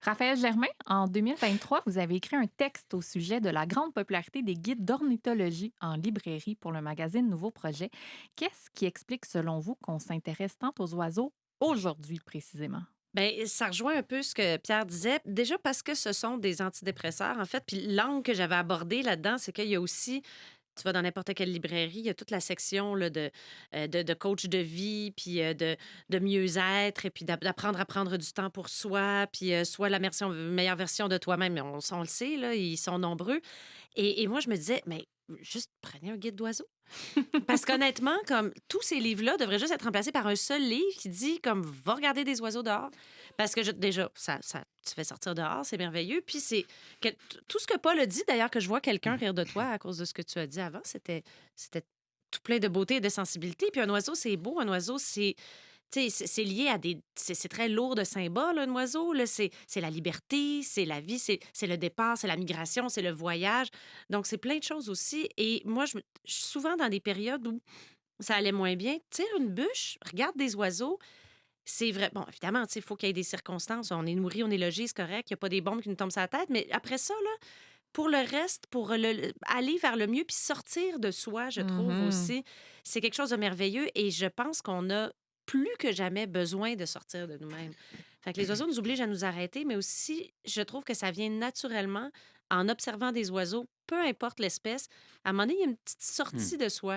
Raphaël Germain, en 2023, vous avez écrit un texte au sujet de la grande popularité des guides d'ornithologie en librairie pour le magazine Nouveau Projet. Qu'est-ce qui explique, selon vous, qu'on s'intéresse tant aux oiseaux aujourd'hui précisément? Ben, ça rejoint un peu ce que Pierre disait. Déjà parce que ce sont des antidépresseurs, en fait. Puis l'angle que j'avais abordé là-dedans, c'est qu'il y a aussi, tu vas dans n'importe quelle librairie, il y a toute la section là, de coach de vie, puis de mieux-être, et puis d'apprendre à prendre du temps pour soi, puis soit la meilleure version de toi-même. Mais on le sait, là, ils sont nombreux. Et moi, je me disais, mais juste prenez un guide d'oiseaux. Parce qu'honnêtement, comme tous ces livres-là devraient juste être remplacés par un seul livre qui dit comme va regarder des oiseaux dehors. Parce que déjà, ça tu fais sortir dehors, c'est merveilleux. Puis c'est tout ce que Paul a dit, d'ailleurs, que je vois quelqu'un rire de toi à cause de ce que tu as dit avant, c'était tout plein de beauté et de sensibilité. Puis un oiseau, c'est beau. Un oiseau, c'est tu sais, c'est lié à des c'est très lourd de symboles, un oiseau, là. C'est la liberté, c'est la vie, c'est le départ, c'est la migration, c'est le voyage. Donc c'est plein de choses aussi et moi, je suis souvent dans des périodes où ça allait moins bien. Tire une bûche, regarde des oiseaux, c'est vrai bon, évidemment, tu sais, il faut qu'il y ait des circonstances. On est nourri, on est logé, c'est correct, il y a pas des bombes qui nous tombent sur la tête, mais après ça, là, pour le reste, pour aller vers le mieux puis sortir de soi, je trouve Mhm. aussi, c'est quelque chose de merveilleux et je pense qu'on a plus que jamais besoin de sortir de nous-mêmes. Fait que les oiseaux nous obligent à nous arrêter, mais aussi, je trouve que ça vient naturellement en observant des oiseaux, peu importe l'espèce. À un moment donné, il y a une petite Mmh. sortie de soi.